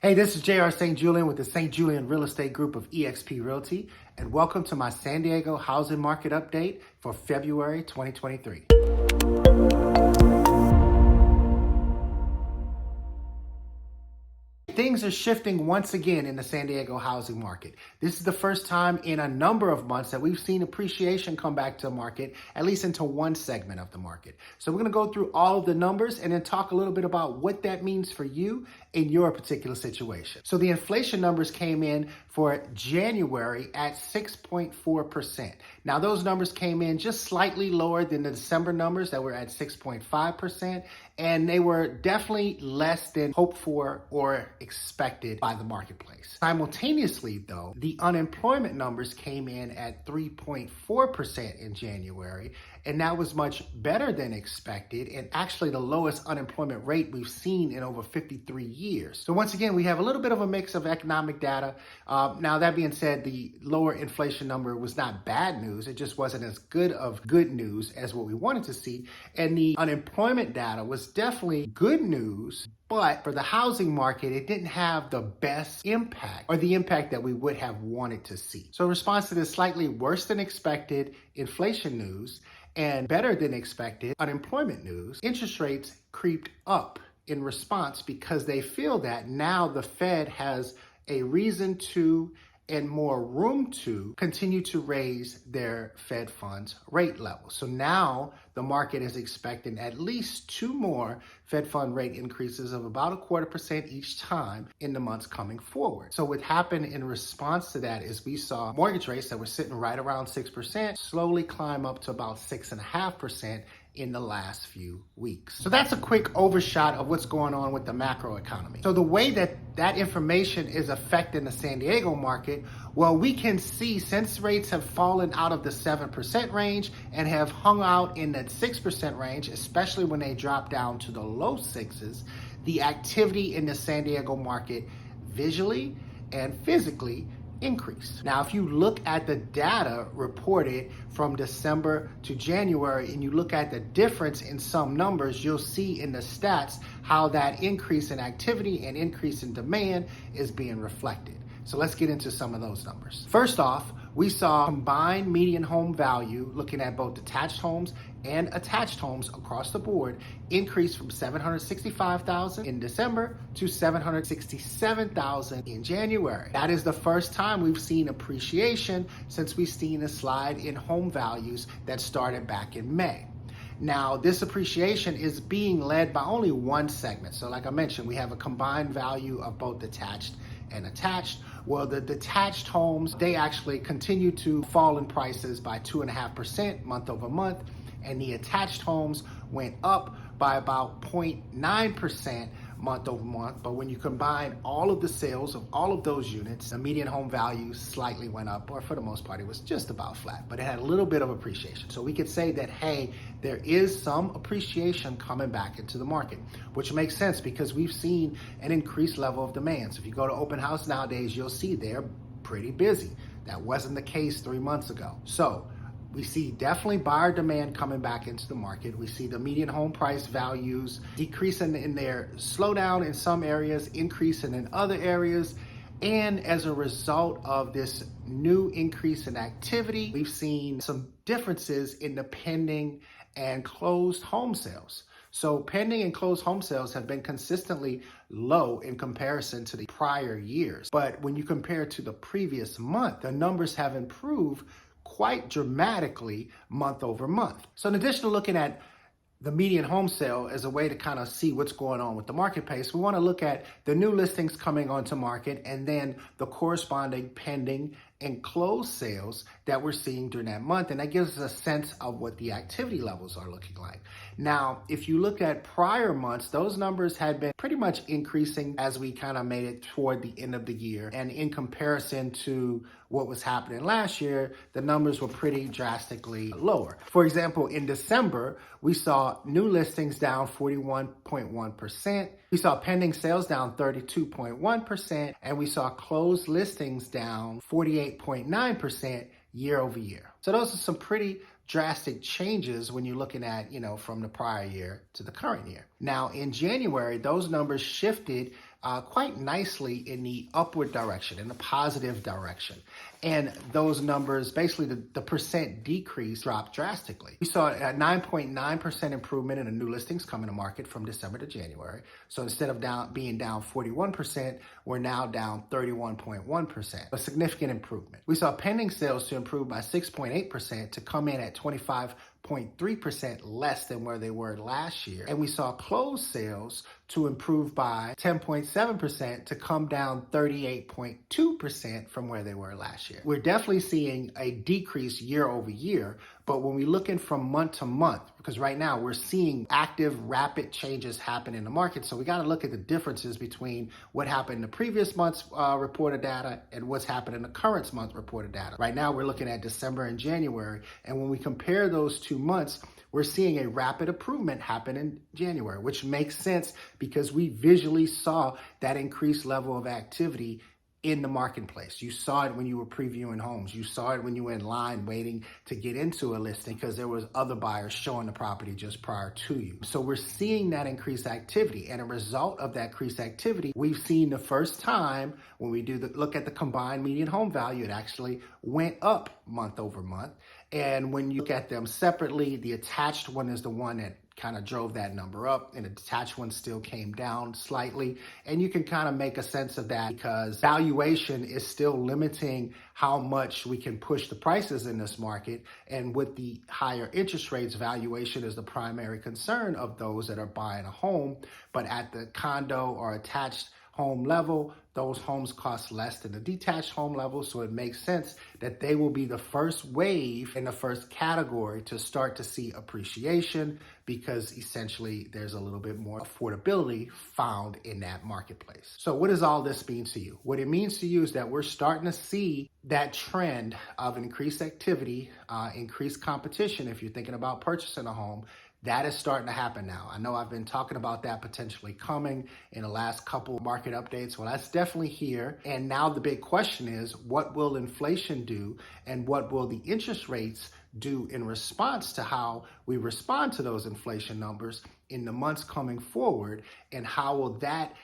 Hey, this is J.R. St. Julien with the St. Julien Real Estate Group of EXP Realty, and welcome to my San Diego housing market update for February 2023. Things are shifting once again in the San Diego housing market. This is the first time in a number of months that we've seen appreciation come back to the market, at least into one segment of the market. So we're going to go through all of the numbers and then talk a little bit about what that means for you in your particular situation. So the inflation numbers came in for January at 6.4%. Now those numbers came in just slightly lower than the December numbers that were at 6.5%, and they were definitely less than hoped for or expected by the marketplace. Simultaneously, though, the unemployment numbers came in at 3.4% in January, and that was much better than expected, and actually the lowest unemployment rate we've seen in over 53 years. So once again, we have a little bit of a mix of economic data. Now, that being said, the lower inflation number was not bad news. It just wasn't as good of good news as what we wanted to see. And the unemployment data was definitely good news, but for the housing market, it didn't have the best impact or the impact that we would have wanted to see. So in response to this slightly worse than expected inflation news and better than expected unemployment news, interest rates creeped up in response because they feel that now the Fed has a reason to and more room to continue to raise their Fed funds rate levels. So now the market is expecting at least two more Fed fund rate increases of about 0.25% each time in the months coming forward. So what happened in response to that is we saw mortgage rates that were sitting right around 6% slowly climb up to about 6.5% in the last few weeks. So that's a quick overshot of what's going on with the macro economy. So the way that information is affecting the San Diego market, well, we can see since rates have fallen out of the 7% range and have hung out in that 6% range, especially when they drop down to the low sixes, the activity in the San Diego market visually and physically increase. Now, if you look at the data reported from December to January and you look at the difference in some numbers, you'll see in the stats how that increase in activity and increase in demand is being reflected. So let's get into some of those numbers. First off, we saw combined median home value, looking at both detached homes and attached homes across the board, increase from $765,000 in December to $767,000 in January. That is the first time we've seen appreciation since we've seen a slide in home values that started back in May. Now, this appreciation is being led by only one segment. So like I mentioned, we have a combined value of both detached and attached. Well, the detached homes, they actually continue to fall in prices by 2.5% month over month, and the attached homes went up by about 0.9% month over month. But when you combine all of the sales of all of those units, the median home value slightly went up, or for the most part, it was just about flat, but it had a little bit of appreciation. So we could say that, hey, there is some appreciation coming back into the market, which makes sense because we've seen an increased level of demand. So if you go to open house nowadays, you'll see they're pretty busy. That wasn't the case 3 months ago. So we see definitely buyer demand coming back into the market. We see the median home price values decreasing in their slowdown in some areas, increasing in other areas. And as a result of this new increase in activity, we've seen some differences in the pending and closed home sales. So pending and closed home sales have been consistently low in comparison to the prior years. But when you compare to the previous month, the numbers have improved quite dramatically month over month. So in addition to looking at the median home sale as a way to kind of see what's going on with the marketplace, we want to look at the new listings coming onto market and then the corresponding pending and closed sales that we're seeing during that month. And that gives us a sense of what the activity levels are looking like. Now, if you look at prior months, those numbers had been pretty much increasing as we kind of made it toward the end of the year. And in comparison to what was happening last year, the numbers were pretty drastically lower. For example, in December, we saw new listings down 41.1%. We saw pending sales down 32.1%, and we saw closed listings down 48.9% year over year. So those are some pretty drastic changes when you're looking at, from the prior year to the current year. Now, in January, those numbers shifted quite nicely in the upward direction, in the positive direction. And those numbers, basically the percent decrease dropped drastically. We saw a 9.9% improvement in the new listings coming to market from December to January. So instead of being down 41%, we're now down 31.1%, a significant improvement. We saw pending sales to improve by 6.8% to come in at 25.3% less than where they were last year. And we saw closed sales to improve by 10.7% to come down 38.2% from where they were last year. We're definitely seeing a decrease year over year, but when we're looking from month to month, because right now we're seeing active, rapid changes happen in the market, so we got to look at the differences between what happened in the previous month's reported data and what's happened in the current month's reported data. Right now we're looking at December and January, and when we compare those 2 months, we're seeing a rapid improvement happen in January, which makes sense because we visually saw that increased level of activity in the marketplace. You saw it when you were previewing homes. You saw it when you were in line waiting to get into a listing because there was other buyers showing the property just prior to you. So we're seeing that increased activity, and a result of that increased activity, we've seen the first time when we look at the combined median home value, it actually went up month over month. And when you look at them separately, the attached one is the one that kind of drove that number up, and the detached one still came down slightly. And you can kind of make a sense of that because valuation is still limiting how much we can push the prices in this market. And with the higher interest rates, valuation is the primary concern of those that are buying a home. But at the condo or attached home level, those homes cost less than the detached home level, so it makes sense that they will be the first wave in the first category to start to see appreciation because essentially there's a little bit more affordability found in that marketplace. So what does all this mean to you? What it means to you is that we're starting to see that trend of increased activity, increased competition if you're thinking about purchasing a home. That is starting to happen now. I know I've been talking about that potentially coming in the last couple market updates. Well, that's definitely here. And now the big question is, what will inflation do and what will the interest rates do in response to how we respond to those inflation numbers in the months coming forward? And how will that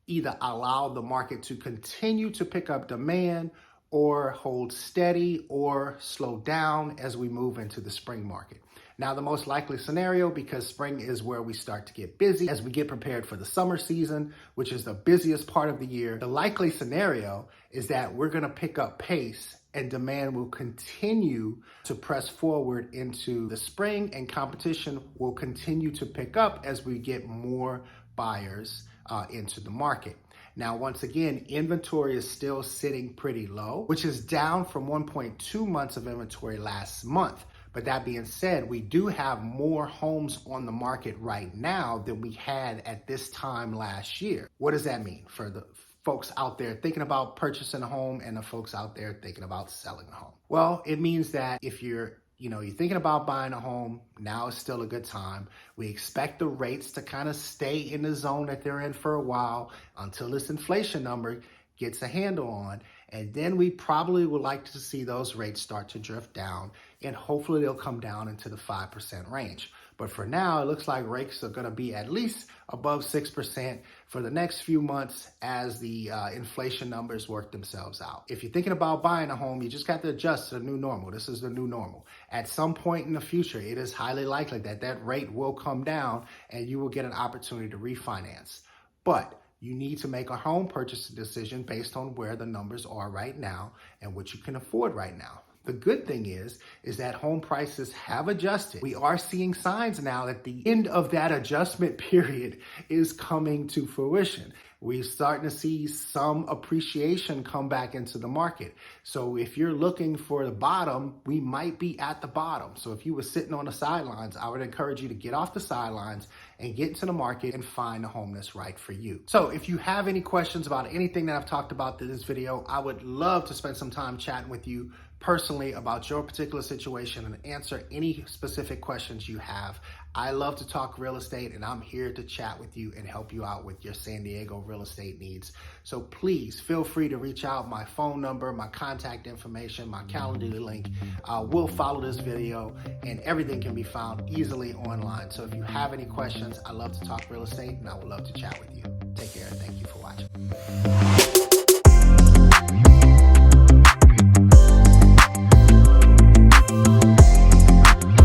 either allow the market to continue to pick up demand or hold steady or slow down as we move into the spring market? Now, the most likely scenario, because spring is where we start to get busy as we get prepared for the summer season, which is the busiest part of the year, the likely scenario is that we're going to pick up pace and demand will continue to press forward into the spring, and competition will continue to pick up as we get more buyers into the market. Now, once again, inventory is still sitting pretty low, which is down from 1.2 months of inventory last month. But that being said, we do have more homes on the market right now than we had at this time last year. What does that mean for the folks out there thinking about purchasing a home and the folks out there thinking about selling a home? Well, it means that if you're thinking about buying a home, now is still a good time. We expect the rates to kind of stay in the zone that they're in for a while until this inflation number gets a handle on. And then we probably would like to see those rates start to drift down, and hopefully they'll come down into the 5% range. But for now, it looks like rates are going to be at least above 6% for the next few months as the inflation numbers work themselves out. If you're thinking about buying a home, you just got to adjust to the new normal. This is the new normal. At some point in the future, it is highly likely that that rate will come down and you will get an opportunity to refinance. But you need to make a home purchase decision based on where the numbers are right now and what you can afford right now. The good thing is that home prices have adjusted. We are seeing signs now that the end of that adjustment period is coming to fruition. We're starting to see some appreciation come back into the market. So if you're looking for the bottom, we might be at the bottom. So if you were sitting on the sidelines, I would encourage you to get off the sidelines and get into the market and find a home that's right for you. So if you have any questions about anything that I've talked about in this video, I would love to spend some time chatting with you personally about your particular situation and answer any specific questions you have. I love to talk real estate, and I'm here to chat with you and help you out with your San Diego real estate needs. So please feel free to reach out. My phone number, my contact information, my calendar link will follow this video, and everything can be found easily online. So if you have any questions, I love to talk real estate, and I would love to chat with you. Take care. Thank you for watching.